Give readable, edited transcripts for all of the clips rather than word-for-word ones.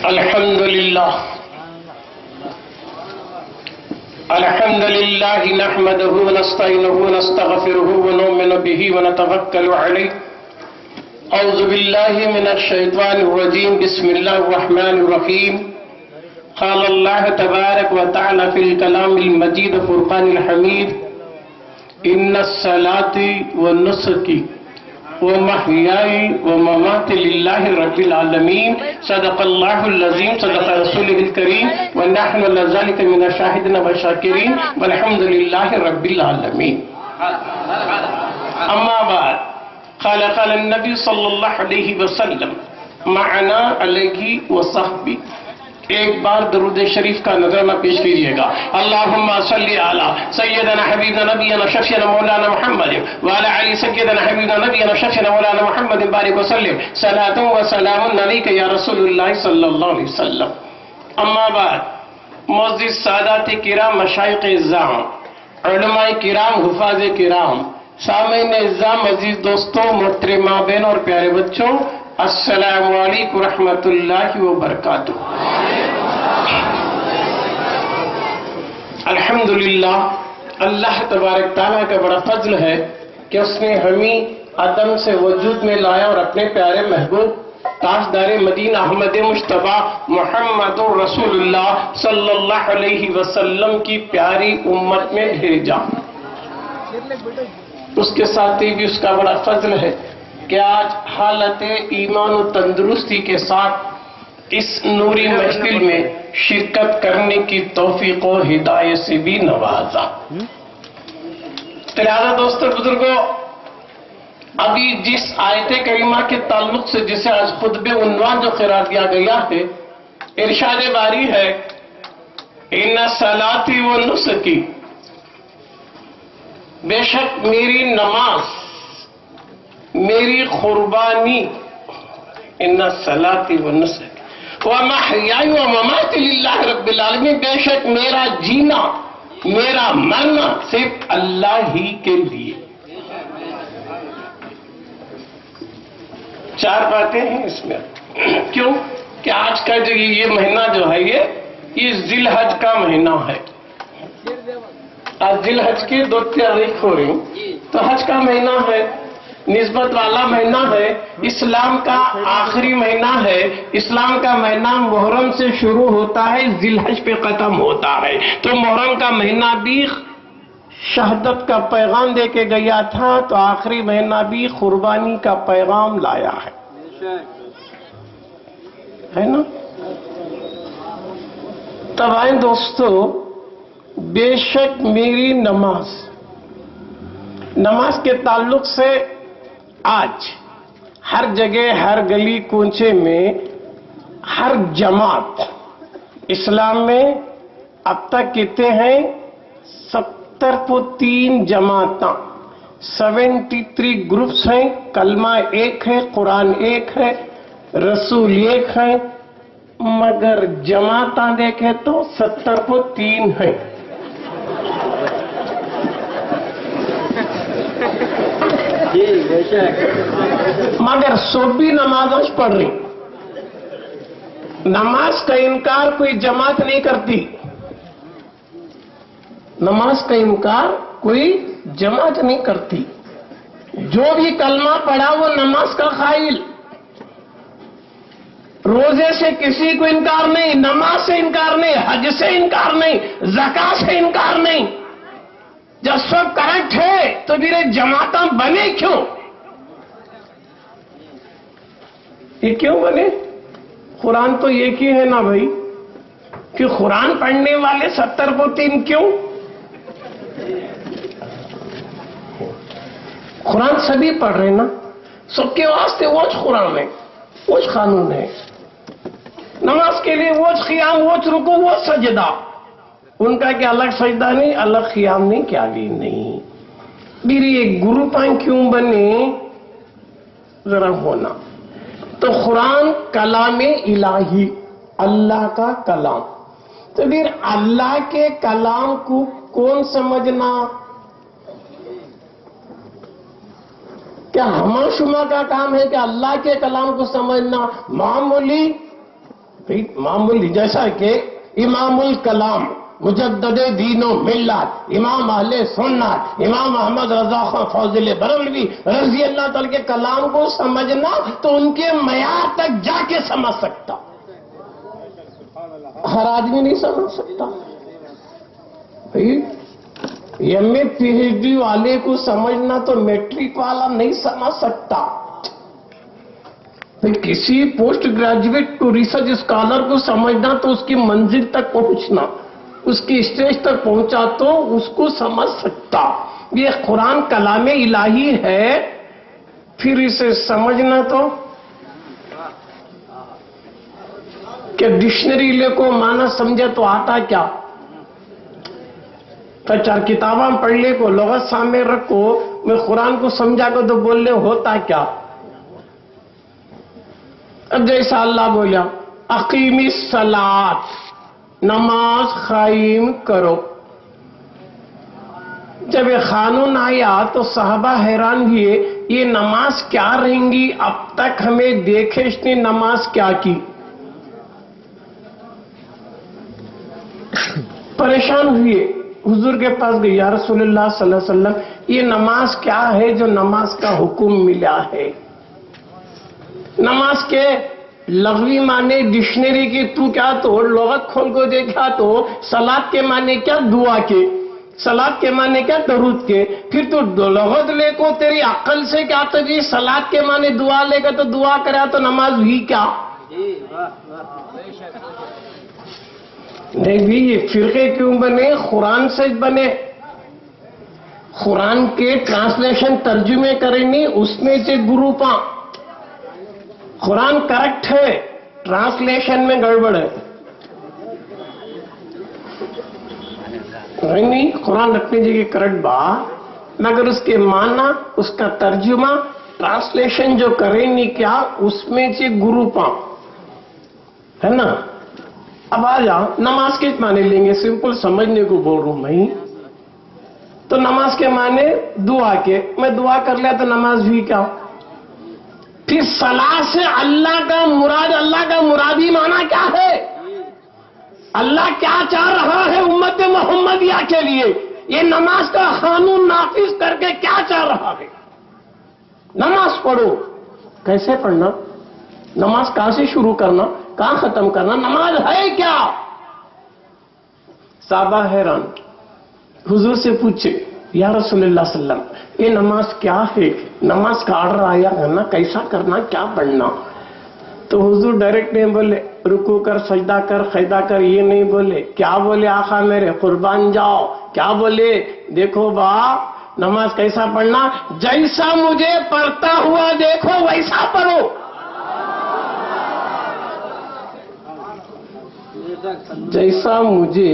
الحمد لله نحمده ونستعينه ونستغفره ونؤمن به ونتوكل عليه. أعوذ بالله من الشيطان الرجيم. بسم الله الرحمن الرحيم. قال الله تبارك وتعالى في الكلام المجيد فرقان الحميد: إن الصلاة والنسك ومحياي ومماتي لله رب العالمين. صدق الله العظيم. صدق رسوله الكريم. ونحن على ذلك من الشاهدين والشاكرين والحمد لله رب العالمين. أما بعد، قال النبي صلی اللہ علیہ وسلم معنا علیہ وصحبہ. ایک بار درود شریف کا نظرانہ پیش کیجئے گا. اللہم صلی علی سیدنا حبیبنا نبینا شفیعنا مولانا محمد وعلی علی سیدنا حبیبنا نبینا شفیعنا مولانا محمد بارک وسلم. صلاۃ و سلام علیک یا رسول اللہ صلی اللہ علیہ وسلم. اما بعد، معزز سادات کرام، مشائخ اعظام، علماء کرام، حفاظ کرام، سامعین اعظام، عزیز دوستوں، محترمہ بہنوں اور پیارے بچوں، السلام علیکم ورحمۃ اللہ وبرکاتہ. الحمدللہ، اللہ تبارک تعالیٰ کا بڑا فضل ہے کہ اس نے ہمیں عدم سے وجود میں لایا اور اپنے پیارے محبوب تاجدار مدینہ احمد مصطفیٰ محمد رسول اللہ صلی اللہ علیہ وسلم کی پیاری امت میں بھیجا. اس کے ساتھ ہی بھی اس کا بڑا فضل ہے کہ آج حالت ایمان و تندرستی کے ساتھ اس نوری محفل میں شرکت کرنے کی توفیق و ہدایت سے بھی نوازا. لہذا دوستو بزرگوں، ابھی جس آیت کریمہ کے تعلق سے جسے آج خطبہ عنوان جو قرار دیا گیا ہے، ارشاد باری ہے: ان صلاتی و نسکی، بے شک میری نماز، میری قربانی، ان صلاتی و نسک ومحیائی و مماتی للہ رب العالمین، بے شک میرا جینا، میرا مرنا صرف اللہ ہی کے لیے. چار باتیں ہیں اس میں. کیوں کہ آج کا جو یہ مہینہ جو ہے یہ ذی الحج کا مہینہ ہے. آج ذی الحج کی 2 تاریخ ہو رہی، تو حج کا مہینہ ہے، نسبت والا مہینہ ہے، اسلام کا آخری مہینہ ہے. اسلام کا مہینہ محرم سے شروع ہوتا ہے، ذی الحج پہ ختم ہوتا ہے. تو محرم کا مہینہ بھی شہادت کا پیغام دے کے گیا تھا، تو آخری مہینہ بھی قربانی کا پیغام لایا ہے نا. تب آئیں دوستو، بے شک میری نماز کے تعلق سے آج ہر جگہ، ہر گلی کوچے میں، ہر جماعت اسلام میں اب تک کتنے ہیں؟ 73 جماعتاں، 73 گروپس ہیں. کلمہ ایک ہے، قرآن ایک ہے، رسول ایک ہے، مگر جماعتاں دیکھیں تو 73 ہیں. مگر سب بھی نمازیں پڑھ رہی. نماز کا انکار کوئی جماعت نہیں کرتی، نماز کا انکار کوئی جماعت نہیں کرتی. جو بھی کلمہ پڑھا وہ نماز کا قائل. روزے سے کسی کو انکار نہیں، نماز سے انکار نہیں، حج سے انکار نہیں، زکات سے انکار نہیں. جب سب کریکٹ ہے تو میرے جماعتاں بنے کیوں؟ یہ کیوں بنے؟ قرآن تو ایک ہی ہے نا بھائی، کہ قرآن پڑھنے والے 73 کیوں؟ قرآن سبھی پڑھ رہے نا، سب کے واسطے وہی قرآن ہے، وہی قانون ہے. نماز کے لیے وہی قیام، وہی رکوع، وہی سجدہ. ان کا کیا الگ سجدہ نہیں، الگ قیام نہیں، کیا بھی نہیں. میری ایک گروپ کیوں بنے؟ ذرا ہونا تو قرآن کلام الہی، اللہ کا کلام. تو پھر اللہ کے کلام کو کون سمجھنا؟ کیا ہما شما کا کام ہے کہ اللہ کے کلام کو سمجھنا؟ معمولی معمولی جیسا کہ امام الکلام مجدد دین و ملت امام اہل سنت امام احمد رضا خان فاضل بریلوی رضی اللہ تعالی کے کلام کو سمجھنا تو ان کے معیار تک جا کے سمجھ سکتا، ہر آدمی نہیں سمجھ سکتا۔ ایم اے پی ایچ ڈی والے کو سمجھنا تو میٹرک والا نہیں سمجھ سکتا، کسی پوسٹ گریجویٹ کو ریسرچ اسکالر کو سمجھنا تو اس کی منزل تک پہنچنا، اس کی اسٹیج تک پہنچا تو اس کو سمجھ سکتا۔ یہ قرآن کلام الہی ہے، پھر اسے سمجھنا تو کہ ڈکشنری لے کو معنی سمجھے تو آتا کیا؟ تو چار کتاباں پڑھ لے کو لغت سامنے رکھو، میں قرآن کو سمجھا کو تو بول لے ہوتا کیا؟ اب جیسا اللہ بولا اقیم الصلاۃ، نماز قائم کرو، جب یہ قانون آیا تو صحابہ حیران ہوئے، یہ نماز کیا رہیں گی؟ اب تک ہمیں دیکھے اس نے نماز کیا کی، پریشان ہوئے، حضور کے پاس گئے، یا رسول اللہ صلی اللہ علیہ وسلم یہ نماز کیا ہے جو نماز کا حکم ملا ہے؟ نماز کے لغوی معنی ڈکشنری کی تو کیا تو لغت کھول کو دیکھا تو صلاۃ کے معنی کیا؟ دعا کے، صلاۃ کے معنی کیا؟ درود کے، پھر تو لغت لے کو تیری عقل سے کیا تو جی صلاۃ کے معنی دعا لے گا تو دعا کرا تو نماز ہوئی کیا؟ نہیں بھی یہ فرقے کیوں بنے؟ قرآن سے بنے، قرآن کے ٹرانسلیشن ترجمے کریں نہیں، اس میں سے گروپاں، قرآن کریکٹ ہے، ٹرانسلیشن میں گڑبڑ ہے، نہیں قرآن اپنی جگہ کریکٹ با، مگر اس کے معنی، اس کا ترجمہ، ٹرانسلیشن جو کریں نہیں کیا، اس میں سے گروپاں ہے نا۔ اب آ جا نماز کے معنی لیں گے، سمپل سمجھنے کو بول رہا ہوں میں، تو نماز کے معنی دعا کے، میں دعا کر لیا تو نماز ہوئی کیا؟ پھر صلاح سے اللہ کا مرادی معنی کیا ہے؟ اللہ کیا چاہ رہا ہے امت محمدیہ کے لیے؟ یہ نماز کا قانون نافذ کر کے کیا چاہ رہا ہے؟ نماز پڑھو، کیسے پڑھنا؟ نماز کہاں سے شروع کرنا، کہاں ختم کرنا؟ نماز ہے کیا؟ صحابہ حیران، حضور سے پوچھے یا رسول اللہ صلی اللہ علیہ وسلم یہ نماز کیا ہے؟ نماز کا آرڈر آیا ہے نا، کیسا کرنا، کیا پڑھنا؟ تو حضور ڈائریکٹ نہیں بولے رکوع کر، سجدہ کر، قیدا کر، یہ نہیں بولے، کیا بولے آقا میرے قربان جاؤ، کیا بولے؟ دیکھو با نماز کیسا پڑھنا، جیسا مجھے پڑھتا ہوا دیکھو ویسا پڑھو، جیسا مجھے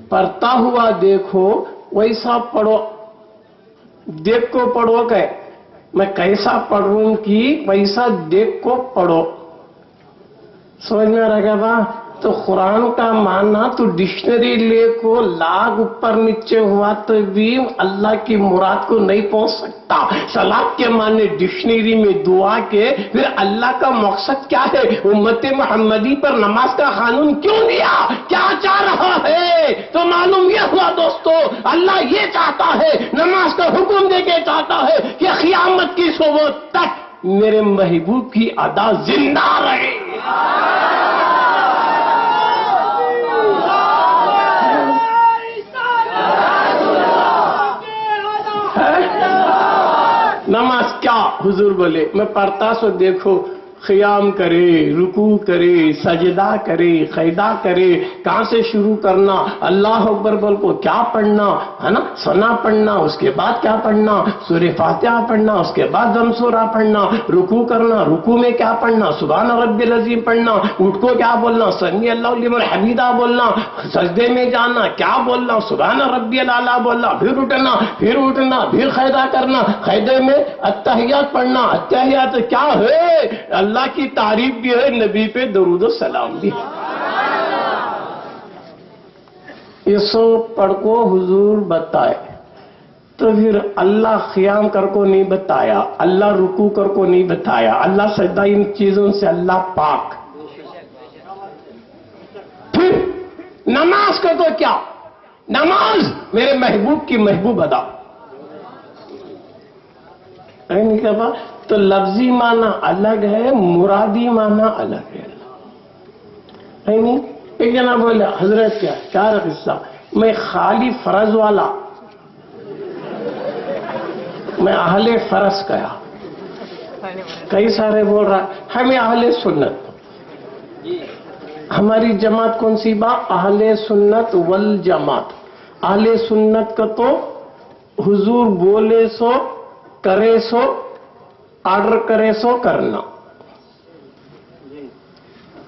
پڑھتا ہوا دیکھو ویسا پڑھو، دیکھ کو پڑھو کہ میں کیسا پڑھوں کی ویسا دیکھ کو پڑھو، سمجھ میں رہ گیا با؟ تو قرآن کا معنی تو ڈکشنری لے کو لاکھ اوپر نیچے ہوا تو بھی اللہ کی مراد کو نہیں پہنچ سکتا۔ صلاۃ کے معنی ڈکشنری میں دعا کے، پھر اللہ کا مقصد کیا ہے؟ امت محمدی پر نماز کا قانون کیوں دیا؟ کیا چاہ رہا ہے؟ تو معلوم یہ ہوا دوستو، اللہ یہ چاہتا ہے، نماز کا حکم دے کے چاہتا ہے کہ قیامت کی صبح تک میرے محبوب کی ادا زندہ رہے۔ نماز کیا؟ حضور بولے میں پڑھتا سو دیکھو، قیام کرے، رکوع کرے، سجدہ کرے، قیدا کرے، کہاں سے شروع کرنا، اللہ اکبر بول کو کیا پڑھنا ہے نا، ثنا پڑھنا، اس کے بعد کیا پڑھنا، سورہ فاتحہ پڑھنا، اس کے بعد دم سورہ پڑھنا، رکوع کرنا، رکوع میں کیا پڑھنا، سبحان ربی العظیم پڑھنا، اٹھ کو کیا بولنا، سمی اللہ لمن حمیدہ بولنا، سجدے میں جانا کیا بولنا، سبحان ربی الاعلیٰ بولنا، پھر اٹھنا، پھر قیدا کرنا، قیدے میں اتحیات پڑھنا، اتحیات کیا ہے؟ اللہ کی تعریف بھی ہے، نبی پہ درود و سلام بھی ہے۔ یہ سو پڑھ کو حضور بتائے تو پھر اللہ قیام کر کو نہیں بتایا، اللہ رکوع کر کو نہیں بتایا، اللہ سجدہ، ان چیزوں سے اللہ پاک، نماز کا تو کیا، نماز میرے محبوب کی محبوب ادا نہیں کہا تو لفظی معنی الگ ہے، مرادی معنی الگ ہے نہیں۔ ایک جنا بولے حضرت کیا قصہ، میں خالی فرض والا، میں اہل فرض کیا، کئی سارے بول رہا ہمیں اہل سنت، ہماری جماعت کون سی با، اہل سنت والجماعت۔ اہل سنت کا تو حضور بولے سو کرے سو، آرڈر کرے سو کرنا،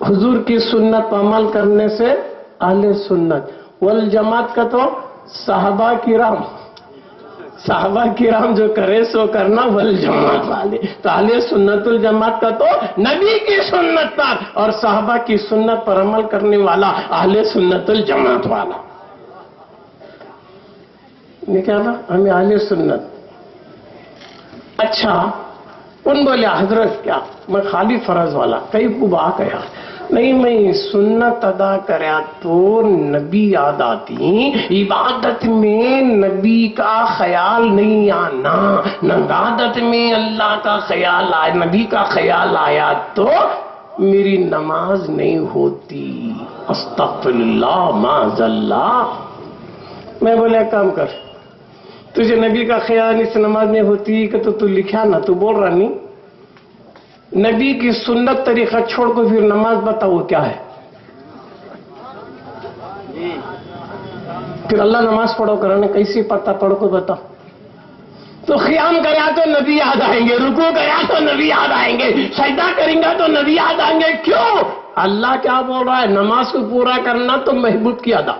حضور کی سنت پر عمل کرنے سے اہل سنت۔ والجماعت کا تو صحابہ کرام جو کرے سو کرنا، والجماعت والے تو اہل سنت الجماعت کا تو نبی کی سنت پر اور صحابہ کی سنت پر عمل کرنے والا اہل سنت الجماعت والا۔ یہ کیا تھا، ہمیں اہل سنت۔ اچھا ان بولے حضرت کیا میں خالی فرض والا، کئی کو با کیا نہیں، میں سنت ادا کریا تو نبی یاد آتی، عبادت میں نبی کا خیال نہیں آنا، عبادت میں اللہ کا خیال آیا، نبی کا خیال آیا تو میری نماز نہیں ہوتی، استغفر اللہ معاذ اللہ۔ میں بولے کام کر، تجھے نبی کا خیال اس نماز میں ہوتی کہ تو لکھا نا، تو بول رہا نہیں، نبی کی سنت طریقہ چھوڑ کو پھر نماز بتاؤ کیا ہے، پھر اللہ نماز پڑھو کرانے کیسی پتہ پڑھ کو بتا، تو قیام کریا تو نبی یاد آئیں گے، رکوع کریا تو نبی یاد آئیں گے، سجدہ کریں گا تو نبی یاد آئیں گے، کیوں؟ اللہ کیا بول رہا ہے، نماز کو پورا کرنا تو محبوب کی ادا۔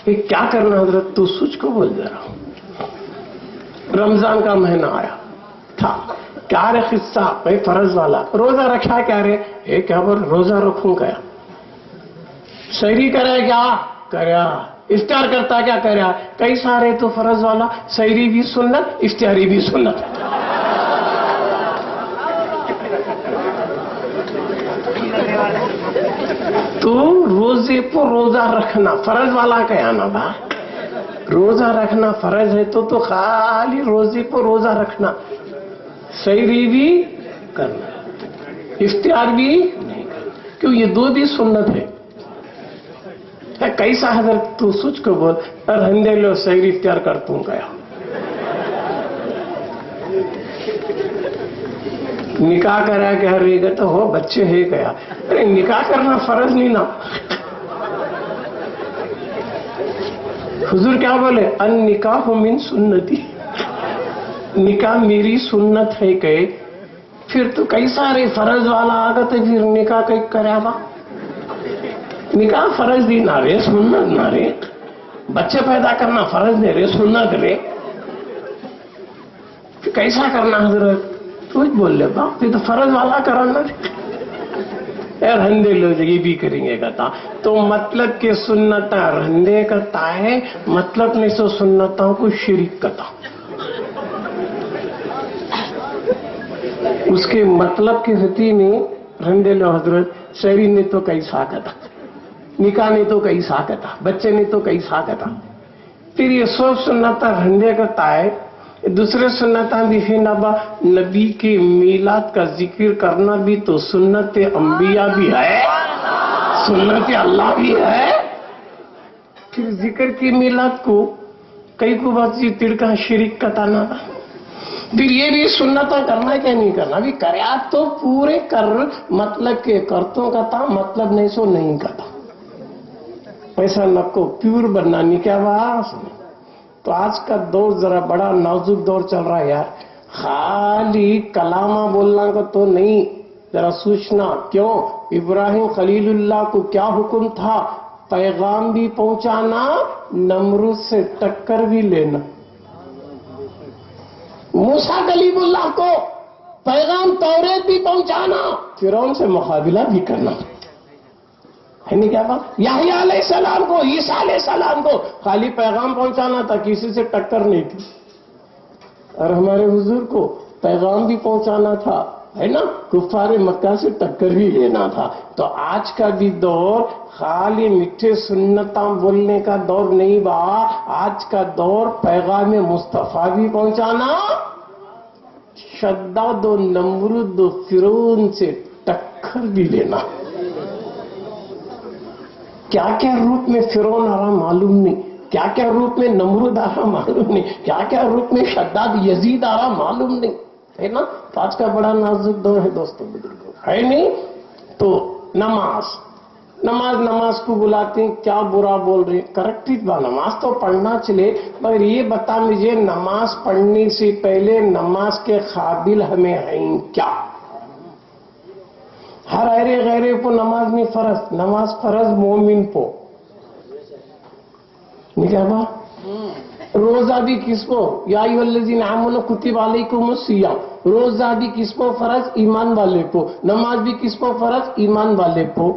کیا کرنا حضرت، تو سوچ کو بول دے رہا ہوں۔ رمضان کا مہینہ آیا تھا، کیا رے قصہ، بھائی فرض والا روزہ رکھا، کیا رے کیا بول روزہ رکھوں کیا، سحری کرے کیا کریا، افطار کرتا کیا کریا، کئی سارے تو فرض والا، سحری بھی سنت افطاری بھی سنت۔ تو روزے پر روزہ رکھنا فرض والا کیا نا با، روزہ رکھنا فرض ہے تو خالی روزے پر روزہ رکھنا، سحری بھی کرنا، افطار بھی نہیں کرنا، کیوں یہ دو بھی سنت ہے۔ کیسا حضرت تو سوچ کو بول، رہندے لو سحری افطار کرتوں گیا، نکاح کرا کیا رہے گا تو ہو بچے ہے گیا، ارے نکاح کرنا فرض نہیں نا۔ حضور کیا بولے، ان نکاح من سنتی، نکاح میری سنت ہے کہ، پھر تو کئی سارے فرض والا آگا تو پھر نکاح کئی کریا با، نکاح فرض دی نہ رے، سنت نہ رے، بچے پیدا کرنا فرض دے رے، سنت رے، پھر کیسا کرنا حضرت، تو بول لے با پھر تو فرض والا کرانا رہندے لوگ یہ بھی کریں گے کہتا، تو مطلب کہ سنتا رہندے کرتا ہے، مطلب نہیں سو سنتوں کو شرک کرتا، اس کے مطلب کی ہوتی نہیں، رہندے لو حضرت شہری نے تو کئی سا کرتا، نکاح نے تو کئی سا کرتا، بچے نے تو کئی سا کرتا، پھر یہ سب سنتا رہندے کرتا ہے۔ دوسرے سنتاں بھی ہے نبا، نبی کے میلاد کا ذکر کرنا بھی تو سنت انبیاء بھی ہے، سنت اللہ بھی ہے، پھر ذکر کی میلاد کو کئی کو بات جی تڑکا شرک کا تانا، پھر یہ بھی سنتوں کرنا کیا نہیں کرنا، بھی کریا تو پورے کر، مطلب کہ کرتوں کا تھا، مطلب نہیں سو نہیں کرتا، پیسہ نہ کو پیور بننا نہیں کیا باس۔ تو آج کا دور ذرا بڑا نازک دور چل رہا ہے یار، خالی کلامہ بولنا کا تو نہیں، ذرا سوچنا، کیوں ابراہیم خلیل اللہ کو کیا حکم تھا، پیغام بھی پہنچانا، نمرود سے ٹکر بھی لینا، موسیٰ کلیم اللہ کو پیغام توریت بھی پہنچانا، فرعون سے مقابلہ بھی کرنا، ہے نہیں کیا بات، یحییٰ علیہ السلام کو، عیسیٰ علیہ السلام کو خالی پیغام پہنچانا تھا، کسی سے ٹکر نہیں تھی، اور ہمارے حضور کو پیغام بھی پہنچانا تھا، ہے نا کفار مکہ سے ٹکر بھی لینا تھا. تو آج کا بھی دور خالی میٹھے سنتاں بولنے کا دور نہیں با. آج کا دور پیغام مصطفیٰ بھی پہنچانا، شداد و نمرود و فرعون سے ٹکر بھی لینا. کیا کیا روپ میں فرعون آ رہا معلوم نہیں، کیا کیا روپ میں نمرود آ رہا معلوم نہیں، کیا کیا روپ میں شداد یزید آ رہا معلوم نہیں، ہے نا. تو آج کا بڑا نازک دور ہے دوستوں بزرگوں، ہے نہیں. تو نماز کو بلاتے ہیں، کیا برا بول رہے ہیں. کریکٹ با نماز تو پڑھنا چلے، مگر یہ بتا مجھے نماز پڑھنے سے پہلے نماز کے قابل ہمیں ہیں کیا؟ ہر غیرے کو نماز میں فرض، نماز فرض مومن کو کیا با. روزہ بھی کس کو؟ یا ایھا الذین آمنوا کتب علیکم الصیام. روزہ بھی کس کو فرض؟ ایمان والے کو. نماز بھی کس کو فرض؟ ایمان والے کو.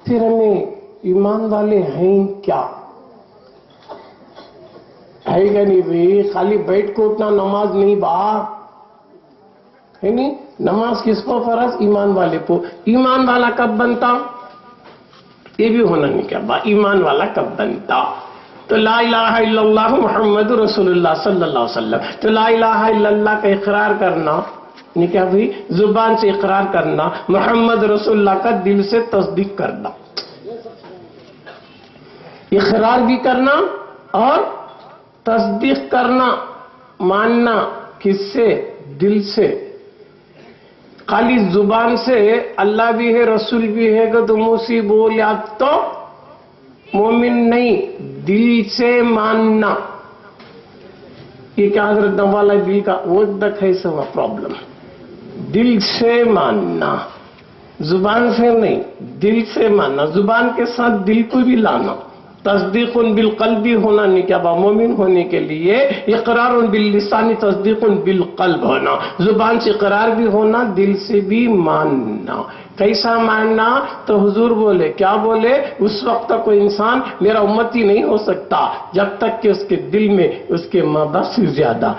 پھر ہمیں ایمان والے ہیں کیا؟ ہے گا نہیں بھائی، خالی بیٹھ کو اتنا نماز نہیں با، ہے نہیں. نماز کس کو فرض؟ ایمان والے کو. ایمان والا کب بنتا؟ یہ بھی ہونا نہیں کیا با، ایمان والا کب بنتا؟ تو لا الہ الا اللہ محمد رسول اللہ صلی اللہ علیہ وسلم. تو لا الہ الا اللہ کا اقرار کرنا نہیں کیا بھائی، زبان سے اقرار کرنا، محمد رسول اللہ کا دل سے تصدیق کرنا. اقرار بھی کرنا اور تصدیق کرنا، ماننا کس سے؟ دل سے. خالی زبان سے اللہ بھی ہے رسول بھی ہے کہ تم اسی بولیا تو مومن نہیں. دل سے ماننا. یہ کیا حضرت نوالا دل کا وہ تک ہے سوا پرابلم. دل سے ماننا، زبان سے نہیں، دل سے ماننا. زبان کے ساتھ دل کو بھی لانا. تصدیق بالقلب ہونا نہیں کیا با، مومن ہونے کے لیے اقرار باللسان تصدیق بالقلب ہونا. زبان سے اقرار بھی ہونا، دل سے بھی ماننا. کیسا ماننا؟ تو حضور بولے، کیا بولے؟ اس وقت تک کوئی انسان میرا امتی نہیں ہو سکتا جب تک کہ اس کے دل میں اس کے ماں باپ سے زیادہ،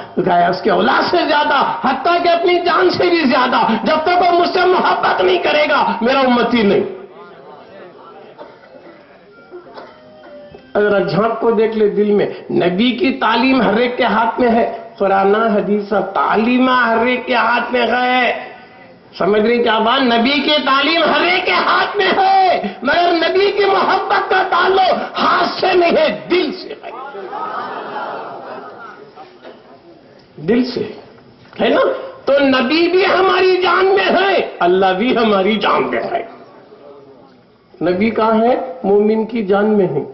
اس کے اولاد سے زیادہ، حتیٰ کہ اپنی جان سے بھی زیادہ، جب تک وہ مجھ سے محبت نہیں کرے گا میرا امتی نہیں. اگر جھانک کو دیکھ لے دل میں، نبی کی تعلیم ہر ایک کے ہاتھ میں ہے. قرآن حدیث تعلیم ہر ایک کے ہاتھ میں ہے. سمجھ رہی کیا بات؟ نبی کی تعلیم ہر ایک کے ہاتھ میں ہے، مگر نبی کی محبت کا تعلق ہاتھ سے نہیں ہے، دل سے ہے. دل سے ہے نا. تو نبی بھی ہماری جان میں ہے، اللہ بھی ہماری جان میں ہے. نبی کہاں ہے؟ مومن کی جان میں ہے.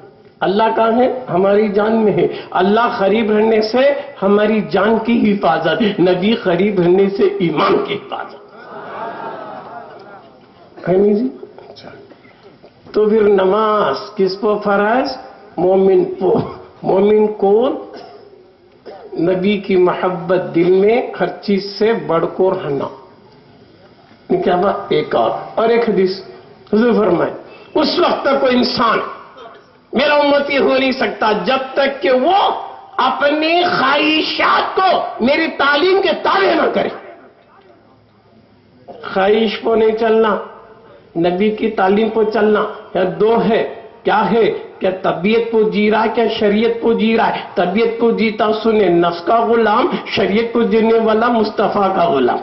اللہ کہاں ہے؟ ہماری جان میں ہے. اللہ قریب رہنے سے ہماری جان کی حفاظت، نبی قریب رہنے سے ایمان کی حفاظت ہے نہیں جی. تو پھر نماز کس کو فرض؟ مومن کو. مومن کو نبی کی محبت دل میں ہر چیز سے بڑھ کو رہنا. کیا بات؟ ایک اور ایک حدیث حضور فرمائے، اس وقت تک کوئی انسان میرا امتی ہو نہیں سکتا جب تک کہ وہ اپنی خواہشات کو میری تعلیم کے تابع نہ کرے. خواہش کو نہیں چلنا، نبی کی تعلیم کو چلنا. یا دو ہے، کیا ہے؟ کیا طبیعت کو جی رہا ہے، کیا شریعت کو جی رہا ہے؟ طبیعت کو جیتا سنے نفس کا غلام، شریعت کو جینے والا مصطفیٰ کا غلام.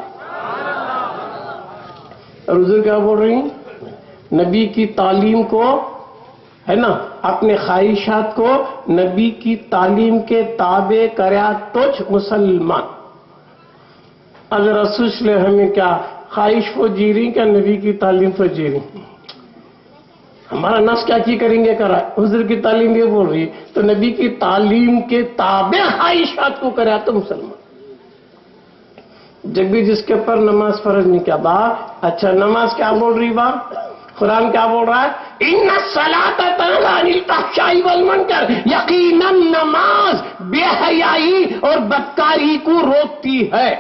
اور حضور کیا بول رہی ہیں؟ نبی کی تعلیم کو ہے نا، اپنے خواہشات کو نبی کی تعلیم کے تابع کریا توچ مسلمان. اگر رسول صلی اللہ علیہ وسلم ہمیں کیا خواہش کو جی رہی، کیا نبی کی تعلیم کو جی رہی؟ ہمارا نفس کیا کی کریں گے کرا، حضور کی تعلیم یہ بول رہی. تو نبی کی تعلیم کے تابع خواہشات کو کریا تو مسلمان. جب بھی جس کے پر نماز فرض نہیں کیا با. اچھا نماز کیا بول رہی با؟ قرآن کیا بول رہا ہے؟ ان الصلاۃ تنہی عن الفحشاء والمنکر. یقیناً نماز بے حیائی اور بدکاری کو روکتی ہے.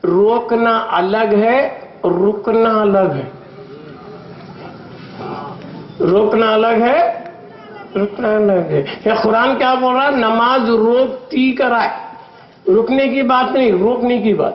روکنا الگ ہے، رکنا الگ ہے. روکنا الگ ہے، رکنا الگ ہے. یہ قرآن کیا بول رہا ہے؟ نماز روکتی کرائے. رکنے کی بات نہیں، روکنے کی بات.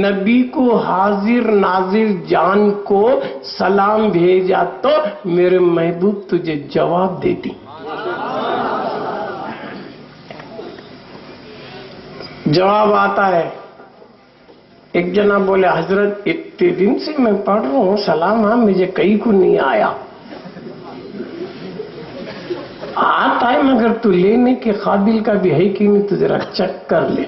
نبی کو حاضر ناظر جان کو سلام بھیجا تو میرے محبوب تجھے جواب دیتی. جواب آتا ہے. ایک جناب بولے حضرت اتنے دن سے میں پڑھ رہا ہوں سلام ہاں مجھے کہیں کو نہیں آیا. آتا ہے مگر تو لینے کے قابل کا بھی ہے کہ نہیں تو ذرا چیک کر لے.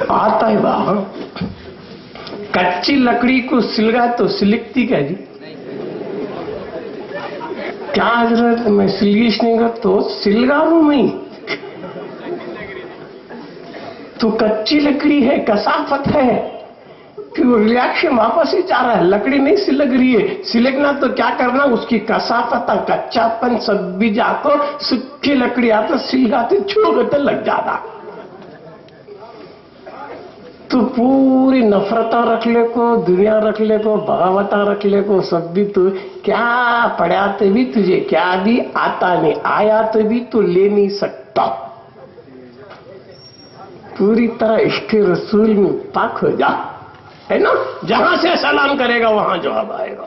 آتا ہے باہر کچی لکڑی کو سلگا تو سلکتی کیا جی؟ کیا حضرت میں سلگیش نہیں کر تو سلگا ہوں میں تو کچی لکڑی ہے کثافت ہے کہ وہ ریاکشن واپس ہی جا رہا ہے. لکڑی نہیں سلگ رہی ہے. سلگنا تو کیا کرنا اس کی کثافت کچا پن سب بھی جا کو سکھی لکڑی آتا سلگاتے چھوڑتے لگ جاتا. تو پوری نفرتاں رکھ لے کو دنیا رکھ لے کو بغاوتاں رکھ لے کو سب بھی تو کیا پڑھا تو بھی تجھے کیا بھی آتا نہیں آیا تو بھی تو لے نہیں سکتا. پوری طرح عشق رسول میں پاک ہو جا ہے نا. جہاں سے سلام کرے گا وہاں جواب آئے گا.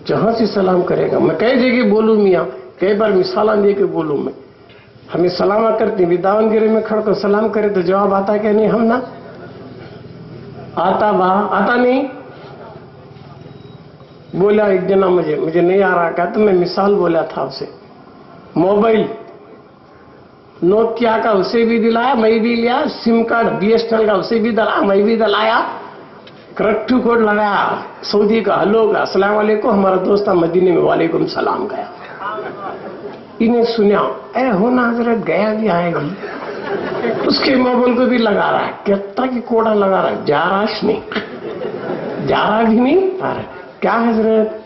جہاں سے سلام کرے گا. میں کئی جگہ بولوں میاں کئی بار مثالیں دے کے بولوں میں. ہمیں سلامہ کرتے بھی داون گرے میں کھڑ کر سلام کرے تو جواب آتا کہ نہیں ہم نا آتا با آتا نہیں. بولا ایک جنا مجھے نہیں آ رہا کہا تو میں مثال بولا تھا اسے. موبائل نوکیا کا اسے بھی دلایا میں بھی لیا. Sim card B S N L کا اسے بھی دلایا میں بھی دلایا. کریکٹو کوڈ لگایا سعودی کا ہلو کا السلام علیکم. ہمارا دوست مدینے میں وعلیکم السلام گیا. انہیں سنیا اے ہونا حضرت گیا بھی آئے گا. اس کے موبائل کو بھی لگا رہا ہے کہتا کہ کوڑا لگا رہا ہے جا رہا نہیں جا رہا بھی نہیں آ رہا. کیا حضرت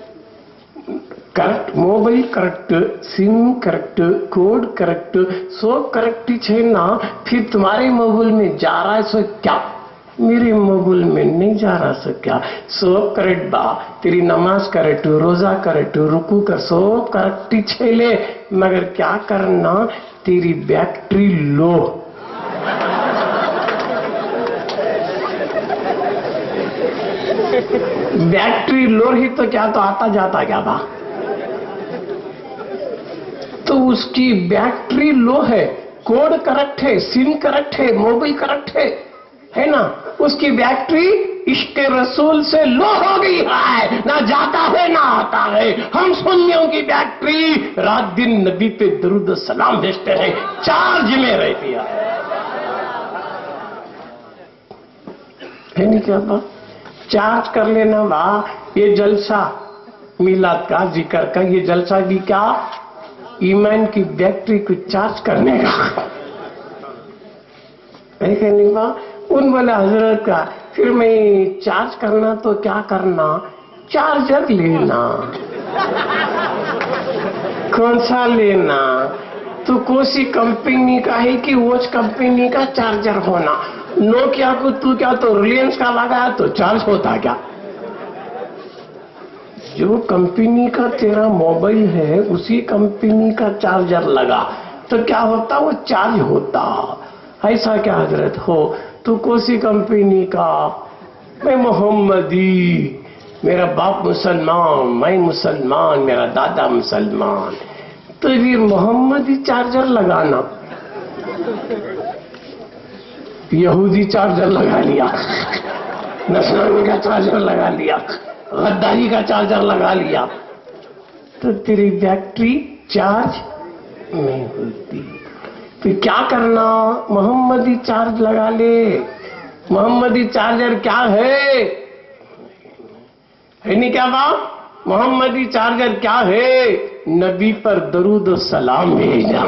correct mobile correct sim correct code correct سو کریکٹ ہے نا. پھر تمہارے موبائل میں جا رہا ہے سو کیا میرے موبائل میں نہیں جا رہا سو کیا سو کریکٹ با. تیری نماز کریکٹ روزہ کریکٹ رکوع کر سو کریکٹ چھ لے مگر کیا کرنا تیری بیٹری لو. بیٹری لو ہی تو کیا تو آتا جاتا کیا با. تو اس کی بیٹری لو ہے کوڈ کریکٹ ہے سم کریکٹ ہے موبائل کریکٹ ہے نا. اس کی بیٹری عشق رسول سے لو ہو گئی ہے نہ جاتا ہے نہ آتا ہے. ہم سنیوں کی بیٹری رات دن نبی پہ درود و سلام بھیجتے ہیں چارج میں رہتی ہے نہیں کیا بات. چارج کر لینا با. یہ جلسہ میلاد کا ذکر کا یہ جلسہ بھی کیا ایمان کی بیٹری کو چارج کرنے کا ہے کہ نہیں با. ان والا حضرت کا پھر میں چارج کرنا تو کیا کرنا چارجر لینا. کون سا لینا تو کوسی کمپنی کا ہے کہ ووچ کمپنی کا چارجر ہونا. نوکیا کو تو کیا تو ریلائنس کا لگایا تو چارج ہوتا کیا. جو کمپنی کا تیرا موبائل ہے اسی کمپنی کا چارجر لگا تو کیا ہوتا وہ چارج ہوتا. ایسا کیا حضرت ہو تو کوسی کمپنی کا میں محمدی میرا باپ مسلمان میں مسلمان میرا دادا مسلمان تو بھی محمدی چارجر لگانا. یہودی چارجر لگا لیا نصرانی کا چارجر لگا لیا غداری کا چارجر لگا لیا تو تیری بیٹری چارج نہیں ہوتی. پھر کیا کرنا محمدی چارج لگا لے. محمدی چارجر کیا ہے نہیں کیا بات. محمدی چارجر کیا ہے نبی پر درود و سلام بھیجنا.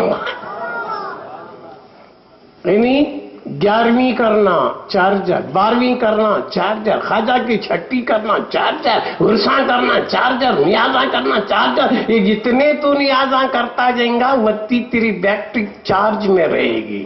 یعنی 11ویں کرنا چارجر 12ویں کرنا چارجر خواجہ کی چھٹی کرنا چارجر عرصہ کرنا چارجر نیازاں کرنا چارجر. یہ جتنے تو نیازاں کرتا جائیں گا وتی تیری بیٹری چارج میں رہے گی.